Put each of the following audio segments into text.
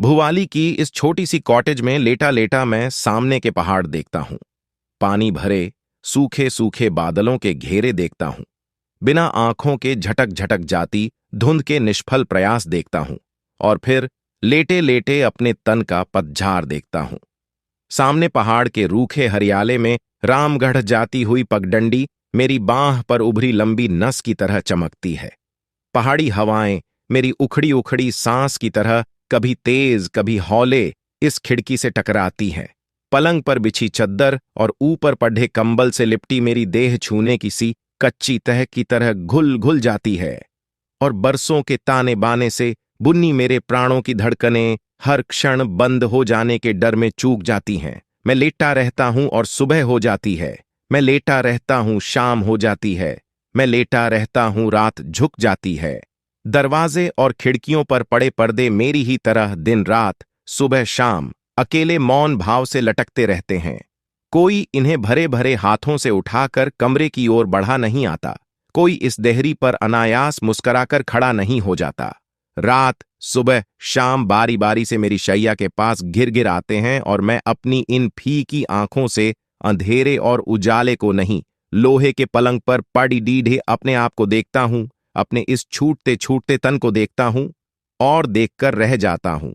भुवाली की इस छोटी सी कॉटेज में लेटा लेटा मैं सामने के पहाड़ देखता हूं, पानी भरे सूखे सूखे बादलों के घेरे देखता हूं, बिना आंखों के झटक झटक जाती धुंध के निष्फल प्रयास देखता हूं, और फिर लेटे लेटे अपने तन का पतझार देखता हूं। सामने पहाड़ के रूखे हरियाले में रामगढ़ जाती हुई पगडंडी मेरी बांह पर उभरी लंबी नस की तरह चमकती है। पहाड़ी हवाएं मेरी उखड़ी उखड़ी सांस की तरह कभी तेज कभी हौले इस खिड़की से टकराती हैं। पलंग पर बिछी चद्दर और ऊपर पढ़े कंबल से लिपटी मेरी देह छूने की सी कच्ची तह की तरह घुल घुल जाती है, और बरसों के ताने बाने से बुन्नी मेरे प्राणों की धड़कनें हर क्षण बंद हो जाने के डर में चूक जाती हैं। मैं लेटा रहता हूं और सुबह हो जाती है। मैं लेटा रहता हूं, शाम हो जाती है। मैं लेटा रहता हूं, रात झुक जाती है। दरवाजे और खिड़कियों पर पड़े पर्दे मेरी ही तरह दिन रात, सुबह शाम अकेले मौन भाव से लटकते रहते हैं। कोई इन्हें भरे भरे हाथों से उठाकर कमरे की ओर बढ़ा नहीं आता। कोई इस देहरी पर अनायास मुस्कुराकर खड़ा नहीं हो जाता। रात सुबह शाम बारी बारी से मेरी शैया के पास घिर घिर आते हैं, और मैं अपनी इन फीकी आंखों से अंधेरे और उजाले को नहीं, लोहे के पलंग पर पड़ी डीढ़े अपने आप को देखता हूं, अपने इस छूटते छूटते तन को देखता हूं, और देखकर रह जाता हूं।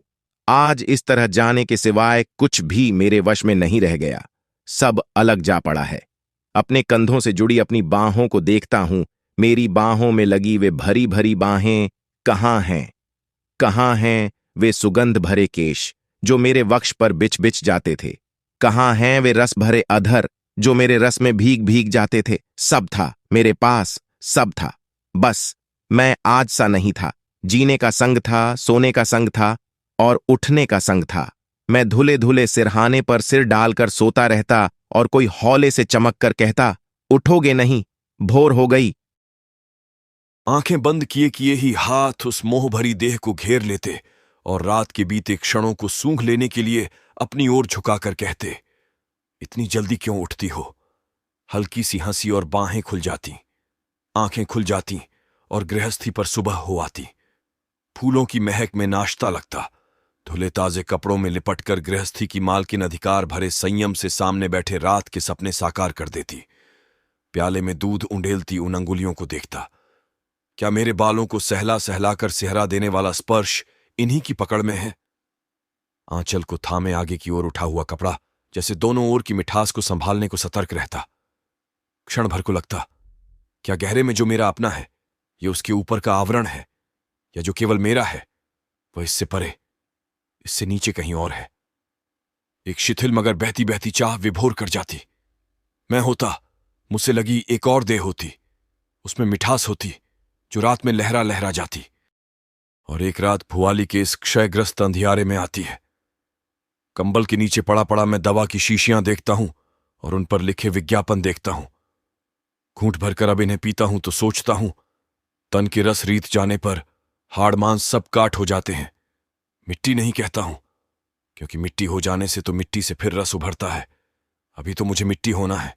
आज इस तरह जाने के सिवाय कुछ भी मेरे वश में नहीं रह गया। सब अलग जा पड़ा है। अपने कंधों से जुड़ी अपनी बाहों को देखता हूं। मेरी बाहों में लगी वे भरी भरी बाहें कहाँ हैं? कहाँ हैं वे सुगंध भरे केश जो मेरे वक्ष पर बिछ बिछ जाते थे? कहाँ हैं वे रस भरे अधर जो मेरे रस में भीग भीग जाते थे? सब था मेरे पास, सब था। बस मैं आज सा नहीं था। जीने का संग था, सोने का संग था, और उठने का संग था। मैं धुले धुले सिरहाने पर सिर डालकर सोता रहता, और कोई हौले से चमक कर कहता, उठोगे नहीं, भोर हो गई। आंखें बंद किए किए ही हाथ उस मोह भरी देह को घेर लेते और रात के बीते क्षणों को सूंघ लेने के लिए अपनी ओर झुकाकर कहते, इतनी जल्दी क्यों उठती हो? हल्की सी हंसी और बाहें खुल जाती, आंखें खुल जाती और गृहस्थी पर सुबह हो आती। फूलों की महक में नाश्ता लगता। धुले ताजे कपड़ों में लिपटकर गृहस्थी की मालकिन अधिकार भरे संयम से सामने बैठे रात के सपने साकार कर देती। प्याले में दूध उंडेलती उन अंगुलियों को देखता। क्या मेरे बालों को सहला सहलाकर सेहरा देने वाला स्पर्श इन्हीं की पकड़ में है? आंचल को थामे आगे की ओर उठा हुआ कपड़ा जैसे दोनों ओर की मिठास को संभालने को सतर्क रहता। क्षण भर को लगता, क्या गहरे में जो मेरा अपना है ये उसके ऊपर का आवरण है, या जो केवल मेरा है वह इससे परे, इससे नीचे कहीं और है? एक शिथिल मगर बहती बहती चाह विभोर कर जाती। मैं होता, मुझसे लगी एक और देह होती, उसमें मिठास होती जो रात में लहरा लहरा जाती। और एक रात भुवाली के इस क्षयग्रस्त अंधियारे में आती है। कंबल के नीचे पड़ा पड़ा मैं दवा की शीशियां देखता हूं और उन पर लिखे विज्ञापन देखता हूं। घूंट भरकर अब इन्हें पीता हूं तो सोचता हूं, तन के रस रीत जाने पर हाड़ मांस सब काट हो जाते हैं। मिट्टी नहीं कहता हूं, क्योंकि मिट्टी हो जाने से तो मिट्टी से फिर रस उभरता है। अभी तो मुझे मिट्टी होना है।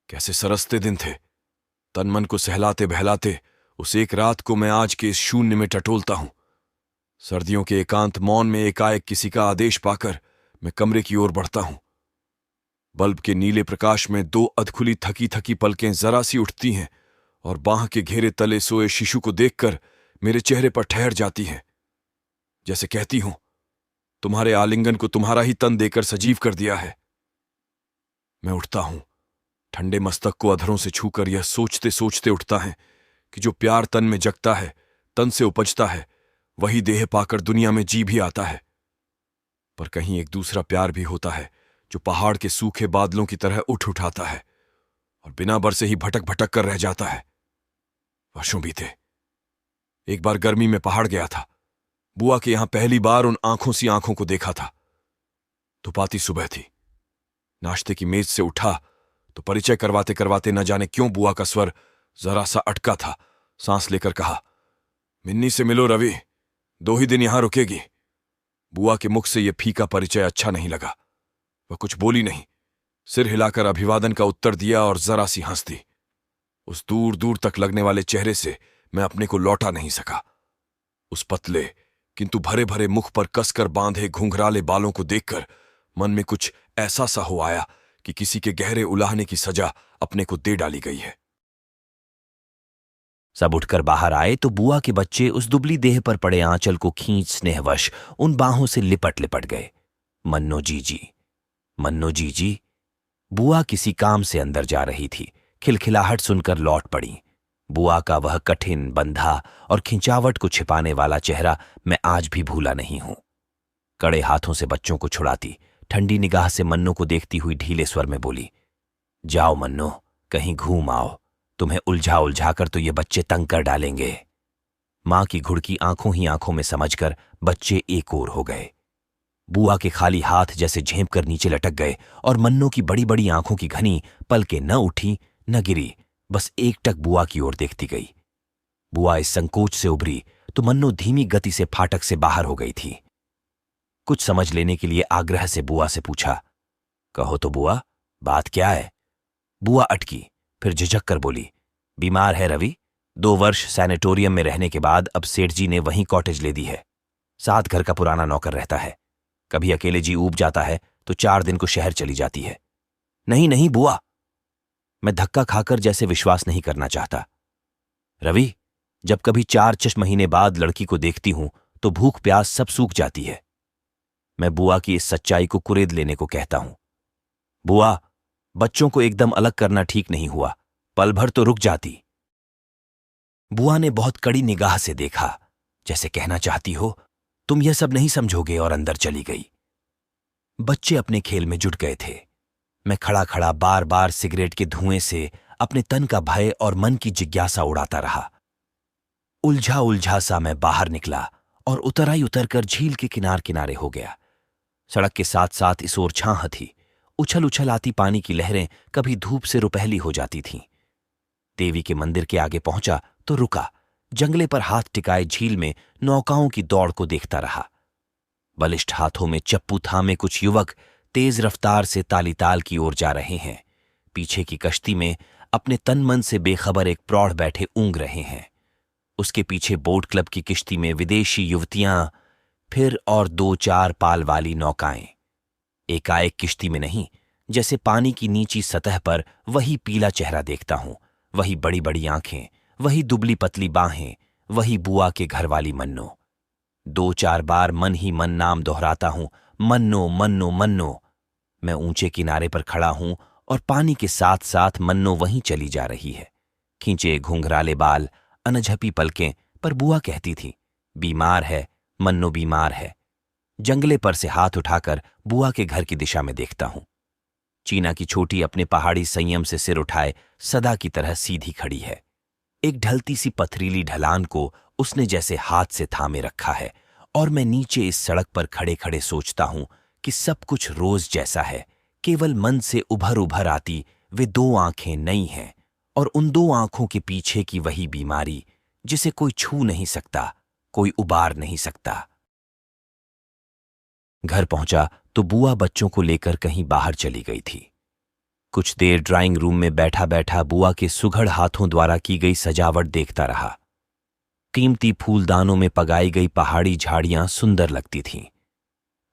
कैसे सरसते दिन थे। तन मन को सहलाते बहलाते उस एक रात को मैं आज के इस शून्य में टटोलता हूं। सर्दियों के एकांत मौन में एकाएक किसी का आदेश पाकर मैं कमरे की ओर बढ़ता हूं। बल्ब के नीले प्रकाश में दो अधखुली थकी थकी पलकें जरा सी उठती हैं और बांह के घेरे तले सोए शिशु को देखकर मेरे चेहरे पर ठहर जाती हैं, जैसे कहती हूं, तुम्हारे आलिंगन को तुम्हारा ही तन देकर सजीव कर दिया है। मैं उठता हूं। ठंडे मस्तक को अधरों से छूकर यह सोचते सोचते उठता है कि जो प्यार तन में जगता है, तन से उपजता है, वही देह पाकर दुनिया में जी भी आता है। पर कहीं एक दूसरा प्यार भी होता है जो पहाड़ के सूखे बादलों की तरह उठ उठाता है और बिना बरसे ही भटक भटक कर रह जाता है। वर्षों बीते। एक बार गर्मी में पहाड़ गया था। बुआ के यहां पहली बार उन आंखों सी आंखों को देखा था। धुपाती सुबह थी। नाश्ते की मेज से उठा तो परिचय करवाते करवाते न जाने क्यों बुआ का स्वर जरा सा अटका था। सांस लेकर कहा, मिन्नी से मिलो रवि, 2 ही दिन यहां रुकेगी। बुआ के मुख से यह फीका परिचय अच्छा नहीं लगा। वह कुछ बोली नहीं, सिर हिलाकर अभिवादन का उत्तर दिया और जरा सी हंस दी। उस दूर दूर तक लगने वाले चेहरे से मैं अपने को लौटा नहीं सका। उस पतले किंतु भरे भरे मुख पर कसकर बांधे घुंघराले बालों को देखकर मन में कुछ ऐसा सा हो आया कि किसी के गहरे उलाहने की सजा अपने को दे डाली गई है। सब उठकर बाहर आए तो बुआ के बच्चे उस दुबली देह पर पड़े आंचल को खींच स्नेहवश उन बाहों से लिपट लिपट गए। मन्नो जीजी, मन्नो जीजी। बुआ किसी काम से अंदर जा रही थी, खिलखिलाहट सुनकर लौट पड़ी। बुआ का वह कठिन, बंधा और खिंचावट को छिपाने वाला चेहरा मैं आज भी भूला नहीं हूं। कड़े हाथों से बच्चों को छुड़ाती, ठंडी निगाह से मन्नो को देखती हुई ढीले स्वर में बोली, जाओ मन्नो, कहीं घूम आओ, तुम्हें उलझा उलझा कर तो ये बच्चे तंग कर डालेंगे। मां की घुड़की आंखों ही आंखों में समझकर बच्चे एक ओर हो गए। बुआ के खाली हाथ जैसे झेंप कर नीचे लटक गए और मन्नो की बड़ी बड़ी आंखों की घनी पलकें न उठी न गिरी, बस एकटक बुआ की ओर देखती गई। बुआ इस संकोच से उभरी तो मन्नो धीमी गति से फाटक से बाहर हो गई थी। कुछ समझ लेने के लिए आग्रह से बुआ से पूछा, कहो तो बुआ, बात क्या है? बुआ अटकी, फिर झिझक कर बोली, बीमार है रवि। 2 वर्ष सैनेटोरियम में रहने के बाद अब सेठ जी ने वहीं कॉटेज ले दी है। साथ घर का पुराना नौकर रहता है। कभी अकेले जी ऊब जाता है तो 4 दिन को शहर चली जाती है। नहीं नहीं बुआ, मैं धक्का खाकर जैसे विश्वास नहीं करना चाहता। रवि, जब कभी 4 महीने बाद लड़की को देखती हूं तो भूख प्यास सब सूख जाती है। मैं बुआ की इस सच्चाई को कुरेद लेने को कहता हूं। बुआ, बच्चों को एकदम अलग करना ठीक नहीं हुआ, पल भर तो रुक जाती। बुआ ने बहुत कड़ी निगाह से देखा, जैसे कहना चाहती हो तुम यह सब नहीं समझोगे, और अंदर चली गई। बच्चे अपने खेल में जुट गए थे। मैं खड़ा खड़ा बार बार सिगरेट के धुएं से अपने तन का भय और मन की जिज्ञासा उड़ाता रहा। उलझा उलझा सा मैं बाहर निकला और उतरकर झील के किनार किनारे हो गया। सड़क के साथ साथ इस ओर छाह थी। उछल उछल आती पानी की लहरें कभी धूप से रुपहली हो जाती थीं। देवी के मंदिर के आगे पहुंचा तो रुका, जंगले पर हाथ टिकाए झील में नौकाओं की दौड़ को देखता रहा। बलिष्ठ हाथों में चप्पू थामे कुछ युवक तेज रफ्तार से तालीताल की ओर जा रहे हैं। पीछे की कश्ती में अपने तन मन से बेखबर एक प्रौढ़ बैठे ऊँग रहे हैं। उसके पीछे बोट क्लब की किश्ती में विदेशी युवतियां, फिर और 2-4 पाल वाली नौकाएं। एकाएक किश्ती में नहीं, जैसे पानी की नीची सतह पर वही पीला चेहरा देखता हूं, वही बड़ी बड़ी आंखें, वही दुबली पतली बाहें, वही बुआ के घर वाली मन्नो। 2-4 बार मन ही मन नाम दोहराता हूं, मन्नो मन्नो मन्नो। मैं ऊंचे किनारे पर खड़ा हूं और पानी के साथ साथ मन्नो वहीं चली जा रही है। खींचे घुंघराले बाल, अनझपी पलकें, पर बुआ कहती थी, बीमार है मन्नो, बीमार है। जंगले पर से हाथ उठाकर बुआ के घर की दिशा में देखता हूं। चीना की छोटी अपने पहाड़ी संयम से सिर उठाए सदा की तरह सीधी खड़ी है। एक ढलती सी पथरीली ढलान को उसने जैसे हाथ से थामे रखा है, और मैं नीचे इस सड़क पर खड़े खड़े सोचता हूं कि सब कुछ रोज जैसा है, केवल मन से उभर उभर आती वे 2 आंखें नई हैं, और उन 2 आंखों के पीछे की वही बीमारी जिसे कोई छू नहीं सकता, कोई उबार नहीं सकता। घर पहुंचा तो बुआ बच्चों को लेकर कहीं बाहर चली गई थी। कुछ देर ड्राइंग रूम में बैठा बैठा बुआ के सुघड़ हाथों द्वारा की गई सजावट देखता रहा। कीमती फूलदानों में पगाई गई पहाड़ी झाड़ियां सुंदर लगती थीं।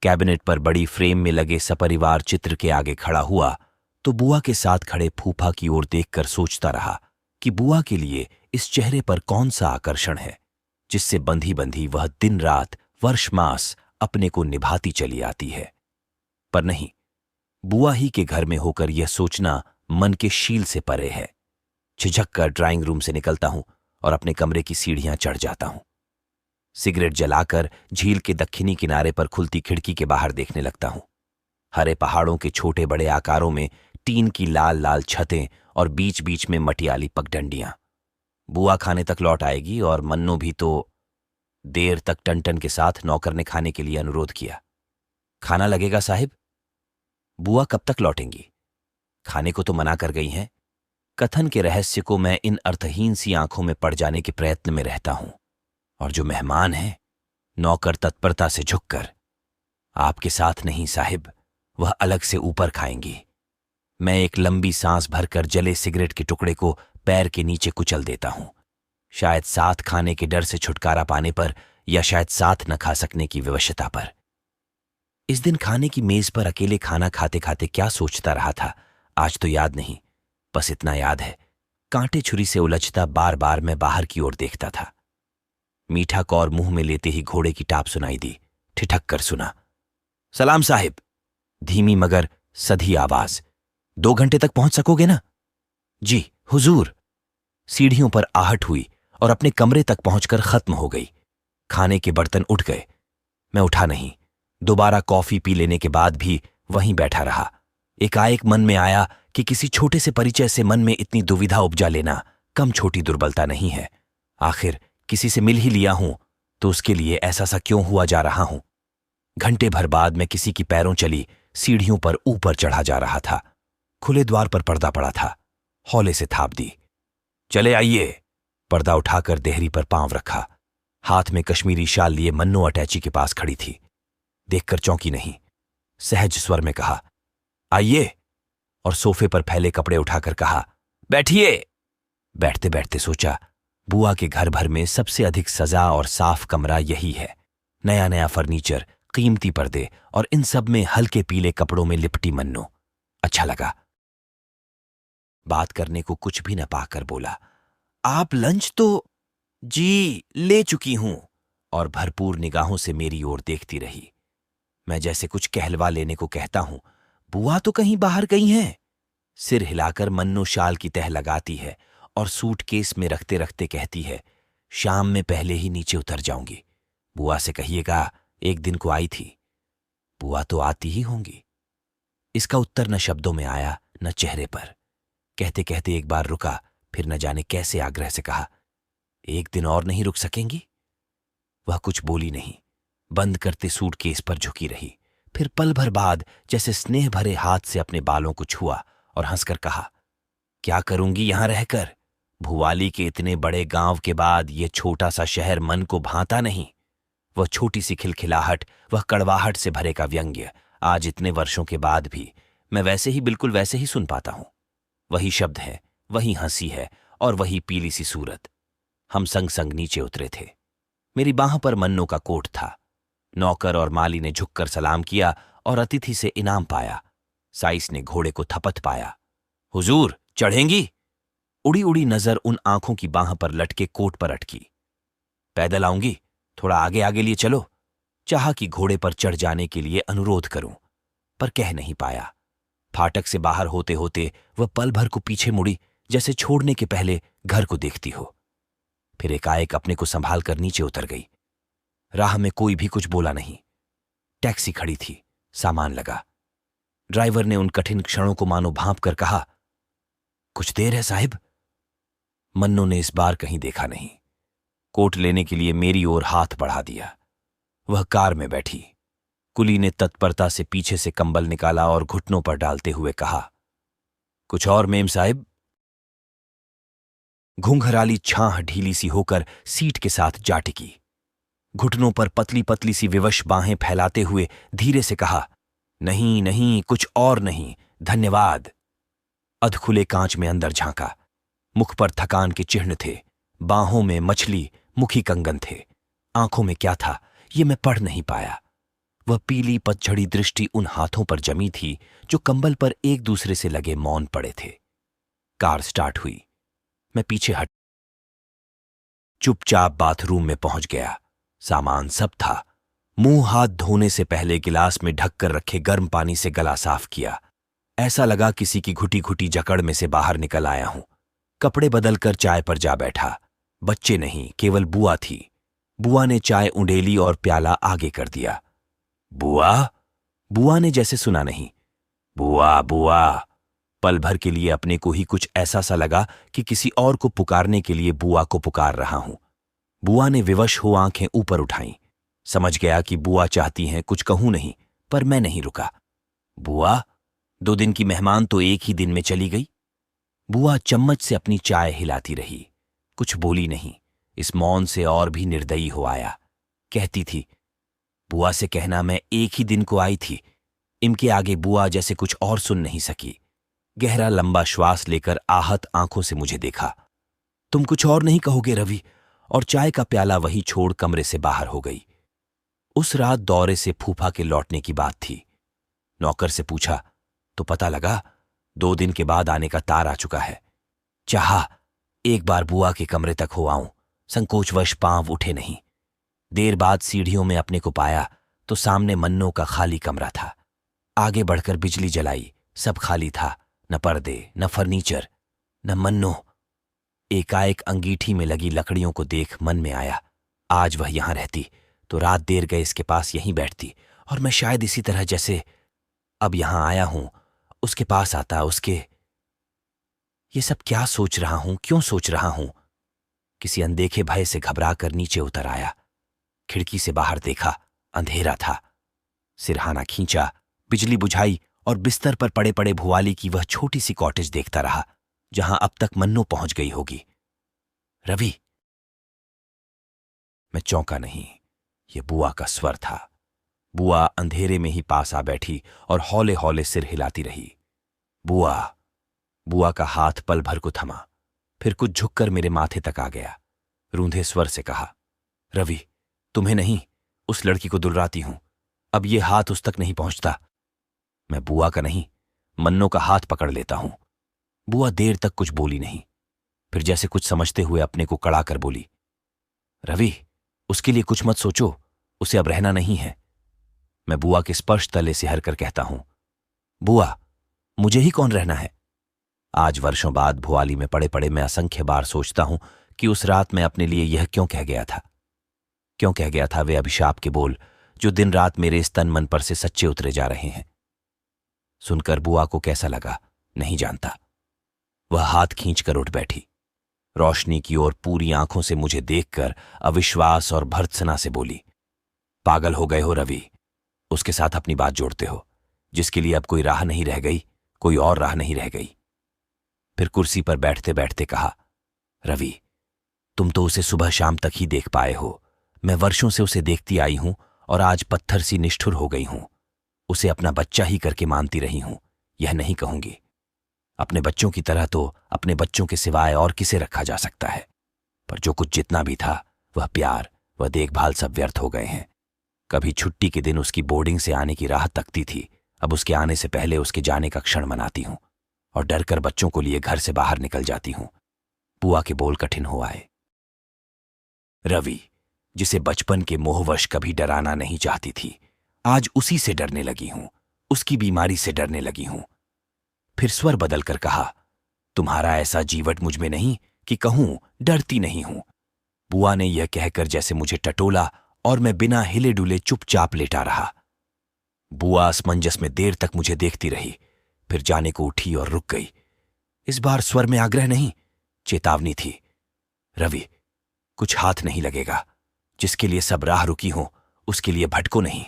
कैबिनेट पर बड़ी फ्रेम में लगे सपरिवार चित्र के आगे खड़ा हुआ तो बुआ के साथ खड़े फूफा की ओर देखकर सोचता रहा कि बुआ के लिए इस चेहरे पर कौन सा आकर्षण है जिससे बंधी बंधी वह दिन रात वर्ष मास अपने को निभाती चली आती है। पर नहीं, बुआ ही के घर में होकर यह सोचना मन के शील से परे है। झिझक कर ड्राइंग रूम से निकलता हूं और अपने कमरे की सीढ़ियां चढ़ जाता हूं। सिगरेट जलाकर झील के दक्षिणी किनारे पर खुलती खिड़की के बाहर देखने लगता हूं। हरे पहाड़ों के छोटे बड़े आकारों में टीन की लाल लाल छतें और बीच बीच में मटियाली पगडंडियां। बुआ खाने तक लौट आएगी और मन्नो भी तो। देर तक टन के साथ नौकर ने खाने के लिए अनुरोध किया। खाना लगेगा साहिब? बुआ कब तक लौटेंगी? खाने को तो मना कर गई हैं। कथन के रहस्य को मैं इन अर्थहीन सी आंखों में पड़ जाने के प्रयत्न में रहता हूं, और जो मेहमान हैं, नौकर तत्परता से झुककर, आपके साथ नहीं साहिब, वह अलग से ऊपर खाएंगी। मैं एक लंबी सांस भरकर जले सिगरेट के टुकड़े को पैर के नीचे कुचल देता हूं। शायद साथ खाने के डर से छुटकारा पाने पर या शायद साथ न खा सकने की विवशता पर। इस दिन खाने की मेज पर अकेले खाना खाते खाते क्या सोचता रहा था आज तो याद नहीं, बस इतना याद है कांटे छुरी से उलझता बार बार मैं बाहर की ओर देखता था। मीठा कौर मुंह में लेते ही घोड़े की टाप सुनाई दी। ठिठक कर सुना, सलाम साहिब। धीमी मगर सधी आवाज, 2 घंटे तक पहुंच सकोगे ना? जी हुजूर। सीढ़ियों पर आहट हुई और अपने कमरे तक पहुंचकर खत्म हो गई। खाने के बर्तन उठ गए। मैं उठा नहीं। दोबारा कॉफी पी लेने के बाद भी वहीं बैठा रहा। एकाएक मन में आया कि किसी छोटे से परिचय से मन में इतनी दुविधा उपजा लेना कम छोटी दुर्बलता नहीं है। आखिर किसी से मिल ही लिया हूं तो उसके लिए ऐसा सा क्यों हुआ जा रहा हूं। घंटे भर बाद मैं किसी की पैरों चली सीढ़ियों पर ऊपर चढ़ा जा रहा था। खुले द्वार पर पर्दा पड़ा था। हौले से थाप दी। चले आइए। पर्दा उठाकर देहरी पर पांव रखा। हाथ में कश्मीरी शाल लिए मन्नो अटैची के पास खड़ी थी। देखकर चौंकी नहीं। सहज स्वर में कहा, आइए, और सोफे पर फैले कपड़े उठाकर कहा, बैठिए। बैठते बैठते सोचा, बुआ के घर भर में सबसे अधिक सजा और साफ कमरा यही है। नया नया फर्नीचर, कीमती पर्दे और इन सब में हल्के पीले कपड़ों में लिपटी मन्नो। अच्छा लगा। बात करने को कुछ भी न पाकर बोला, आप लंच तो जी ले चुकी हूं, और भरपूर निगाहों से मेरी ओर देखती रही। मैं जैसे कुछ कहलवा लेने को कहता हूं, बुआ तो कहीं बाहर गई हैं। सिर हिलाकर मन्नो शाल की तह लगाती है और सूटकेस में रखते रखते कहती है, शाम में पहले ही नीचे उतर जाऊंगी। बुआ से कहिएगा एक दिन को आई थी। बुआ तो आती ही होंगी। इसका उत्तर न शब्दों में आया न चेहरे पर। कहते कहते एक बार रुका, फिर न जाने कैसे आग्रह से कहा, एक दिन और नहीं रुक सकेंगी? वह कुछ बोली नहीं। बंद करते सूटकेस पर झुकी रही। फिर पल भर बाद जैसे स्नेह भरे हाथ से अपने बालों को छुआ और हंसकर कहा, क्या करूंगी यहां रहकर? भुवाली के इतने बड़े गांव के बाद ये छोटा सा शहर मन को भाता नहीं। वह छोटी सी खिलखिलाहट, वह कड़वाहट से भरे का व्यंग्य आज इतने वर्षों के बाद भी मैं वैसे ही, बिल्कुल वैसे ही सुन पाता हूं। वही शब्द है, वही हंसी है और वही पीली सी सूरत। हम संग संग नीचे उतरे थे। मेरी बाह पर मन्नो का कोट था। नौकर और माली ने झुककर सलाम किया और अतिथि से इनाम पाया। साइस ने घोड़े को थपथ पाया। हुजूर चढ़ेंगी? उड़ी उड़ी नजर उन आंखों की बाह पर लटके कोट पर अटकी। पैदल आऊंगी, थोड़ा आगे आगे लिए चलो। चाहा कि घोड़े पर चढ़ जाने के लिए अनुरोध करूं, पर कह नहीं पाया। फाटक से बाहर होते होते वह पल भर को पीछे मुड़ी, जैसे छोड़ने के पहले घर को देखती हो। फिर एकाएक अपने को संभाल कर नीचे उतर गई। राह में कोई भी कुछ बोला नहीं। टैक्सी खड़ी थी, सामान लगा। ड्राइवर ने उन कठिन क्षणों को मानो भांप कर कहा, कुछ देर है साहिब। मन्नो ने इस बार कहीं देखा नहीं। कोट लेने के लिए मेरी ओर हाथ बढ़ा दिया। वह कार में बैठी। कुली ने तत्परता से पीछे से कंबल निकाला और घुटनों पर डालते हुए कहा, कुछ और मेम साहिब? घुंघराली छाह ढीली सी होकर सीट के साथ जा टिकी। घुटनों पर पतली पतली सी विवश बाहें फैलाते हुए धीरे से कहा, नहीं नहीं, कुछ और नहीं, धन्यवाद। अधखुले कांच में अंदर झांका। मुख पर थकान के चिन्ह थे। बाहों में मछली मुखी कंगन थे। आंखों में क्या था ये मैं पढ़ नहीं पाया। वह पीली पतझड़ी दृष्टि उन हाथों पर जमी थी जो कंबल पर एक दूसरे से लगे मौन पड़े थे। कार स्टार्ट हुई। मैं पीछे हट चुपचाप बाथरूम में पहुंच गया। सामान सब था। मुंह हाथ धोने से पहले गिलास में ढककर रखे गर्म पानी से गला साफ किया। ऐसा लगा किसी की घुटी घुटी जकड़ में से बाहर निकल आया हूं। कपड़े बदलकर चाय पर जा बैठा। बच्चे नहीं, केवल बुआ थी। बुआ ने चाय उंडेली और प्याला आगे कर दिया। बुआ? बुआ ने जैसे सुना नहीं। बुआ बुआ। पल भर के लिए अपने को ही कुछ ऐसा सा लगा कि किसी और को पुकारने के लिए बुआ को पुकार रहा हूं। बुआ ने विवश हो आंखें ऊपर उठाईं। समझ गया कि बुआ चाहती हैं कुछ कहूं नहीं, पर मैं नहीं रुका। बुआ, 2 दिन की मेहमान तो एक ही दिन में चली गई। बुआ चम्मच से अपनी चाय हिलाती रही। कुछ बोली नहीं। इस मौन से और भी निर्दयी हो आया। कहती थी, बुआ से कहना मैं एक ही दिन को आई थी। इनके आगे बुआ जैसे कुछ और सुन नहीं सकी। गहरा लंबा श्वास लेकर आहत आंखों से मुझे देखा। तुम कुछ और नहीं कहोगे रवि, और चाय का प्याला वहीं छोड़ कमरे से बाहर हो गई। उस रात दौरे से फूफा के लौटने की बात थी। नौकर से पूछा तो पता लगा 2 दिन के बाद आने का तार आ चुका है। चाहा एक बार बुआ के कमरे तक हो आऊं, संकोचवश पांव उठे नहीं। देर बाद सीढ़ियों में अपने को पाया तो सामने मन्नो का खाली कमरा था। आगे बढ़कर बिजली जलाई, सब खाली था, न पर्दे, न फर्नीचर, न मन्नो। एकाएक अंगीठी में लगी लकड़ियों को देख मन में आया, आज वह यहां रहती तो रात देर गए इसके पास यहीं बैठती और मैं शायद इसी तरह जैसे अब यहां आया हूं उसके पास आता। उसके ये सब क्या सोच रहा हूं, क्यों सोच रहा हूं? किसी अनदेखे भय से घबराकर नीचे उतर आया। खिड़की से बाहर देखा, अंधेरा था। सिरहाना खींचा, बिजली बुझाई और बिस्तर पर पड़े पड़े भुवाली की वह छोटी सी कॉटेज देखता रहा जहां अब तक मन्नो पहुंच गई होगी। रवि! मैं चौंका नहीं, यह बुआ का स्वर था। बुआ अंधेरे में ही पास आ बैठी और हौले हौले सिर हिलाती रही। बुआ! बुआ का हाथ पल भर को थमा, फिर कुछ झुककर मेरे माथे तक आ गया। रूंधे स्वर से कहा, रवि, तुम्हें नहीं, उस लड़की को दुलराती हूं। अब ये हाथ उस तक नहीं पहुंचता। मैं बुआ का नहीं, मन्नो का हाथ पकड़ लेता हूं। बुआ देर तक कुछ बोली नहीं, फिर जैसे कुछ समझते हुए अपने को कड़ा कर बोली, रवि, उसके लिए कुछ मत सोचो, उसे अब रहना नहीं है। मैं बुआ के स्पर्श तले से हरकर कहता हूं, बुआ, मुझे ही कौन रहना है? आज वर्षों बाद भुआली में पड़े पड़े मैं असंख्य बार सोचता हूं कि उस रात मैं अपने लिए यह क्यों कह गया था। क्यों कह गया था वे अभिशाप के बोल जो दिन रात मेरे इस तन मन पर से सच्चे उतरे जा रहे हैं। सुनकर बुआ को कैसा लगा नहीं जानता। वह हाथ खींचकर उठ बैठी, रोशनी की ओर पूरी आंखों से मुझे देखकर अविश्वास और भर्त्सना से बोली, पागल हो गए हो रवि, उसके साथ अपनी बात जोड़ते हो, जिसके लिए अब कोई राह नहीं रह गई, कोई और राह नहीं रह गई। फिर कुर्सी पर बैठते बैठते कहा, रवि, तुम तो उसे सुबह शाम तक ही देख पाए हो। मैं वर्षों से उसे देखती आई हूं और आज पत्थर सी निष्ठुर हो गई हूं। उसे अपना बच्चा ही करके मानती रही हूं, यह नहीं कहूंगी। अपने बच्चों की तरह तो अपने बच्चों के सिवाय और किसे रखा जा सकता है, पर जो कुछ जितना भी था वह प्यार, वह देखभाल सब व्यर्थ हो गए हैं। कभी छुट्टी के दिन उसकी बोर्डिंग से आने की राह तकती थी, अब उसके आने से पहले उसके जाने का क्षण मनाती हूं और डर कर बच्चों को लिए घर से बाहर निकल जाती हूं। बुआ के बोल कठिन हो आए। रवि, जिसे बचपन के मोहवश कभी डराना नहीं चाहती थी, आज उसी से डरने लगी हूं, उसकी बीमारी से डरने लगी हूं। फिर स्वर बदलकर कहा, तुम्हारा ऐसा जीवट मुझ में नहीं कि कहूं डरती नहीं हूं। बुआ ने यह कहकर जैसे मुझे टटोला और मैं बिना हिले डुले चुपचाप लेटा रहा। बुआ असमंजस में देर तक मुझे देखती रही, फिर जाने को उठी और रुक गई। इस बार स्वर में आग्रह नहीं, चेतावनी थी। रवि, कुछ हाथ नहीं लगेगा, जिसके लिए सब राह रुकी हो उसके लिए भटको नहीं।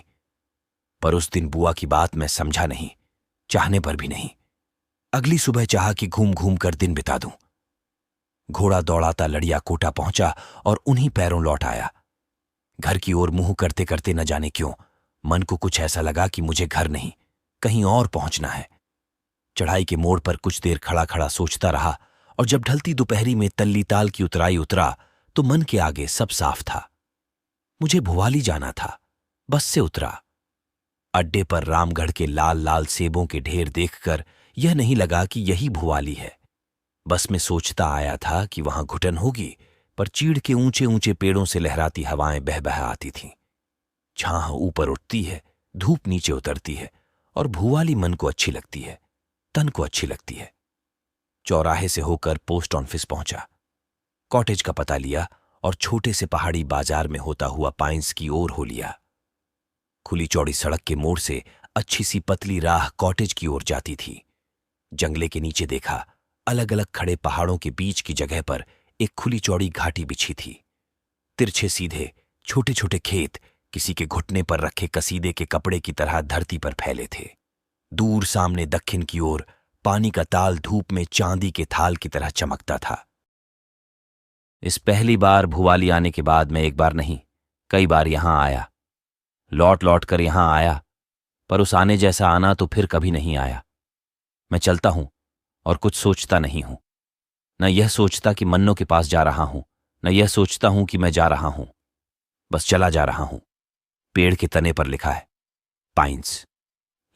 पर उस दिन बुआ की बात मैं समझा नहीं, चाहने पर भी नहीं। अगली सुबह चाहा कि घूम घूम कर दिन बिता दूं। घोड़ा दौड़ाता लड़िया कोटा पहुंचा और उन्हीं पैरों लौट आया। घर की ओर मुंह करते करते न जाने क्यों मन को कुछ ऐसा लगा कि मुझे घर नहीं कहीं और पहुंचना है। चढ़ाई के मोड़ पर कुछ देर खड़ा खड़ा सोचता रहा और जब ढलती दोपहरी में तल्ली ताल की उतराई उतरा तो मन के आगे सब साफ था। मुझे भुवाली जाना था, बस से उतरा। अड्डे पर रामगढ़ के लाल लाल सेबों के ढेर देखकर यह नहीं लगा कि यही भुवाली है। बस में सोचता आया था कि वहां घुटन होगी, पर चीड़ के ऊंचे ऊंचे पेड़ों से लहराती हवाएं बह बह आती थीं। छाह ऊपर उठती है, धूप नीचे उतरती है और भुवाली मन को अच्छी लगती है, तन को अच्छी लगती है। चौराहे से होकर पोस्ट ऑफिस पहुंचा, कॉटेज का पता लिया और छोटे से पहाड़ी बाजार में होता हुआ पाइंस की ओर हो लिया। खुली चौड़ी सड़क के मोड़ से अच्छी सी पतली राह कॉटेज की ओर जाती थी। जंगले के नीचे देखा, अलग अलग खड़े पहाड़ों के बीच की जगह पर एक खुली चौड़ी घाटी बिछी थी। तिरछे सीधे छोटे छोटे खेत किसी के घुटने पर रखे कसीदे के कपड़े की तरह धरती पर फैले थे। दूर सामने दक्षिण की ओर पानी का ताल धूप में चांदी के थाल की तरह चमकता था। इस पहली बार भुवाली आने के बाद मैं एक बार नहीं कई बार यहां आया, लौट लौट कर यहां आया, पर उस आने जैसा आना तो फिर कभी नहीं आया। मैं चलता हूं और कुछ सोचता नहीं हूं, न यह सोचता कि मन्नो के पास जा रहा हूं, न यह सोचता हूं कि मैं जा रहा हूं, बस चला जा रहा हूं। पेड़ के तने पर लिखा है पाइन्स।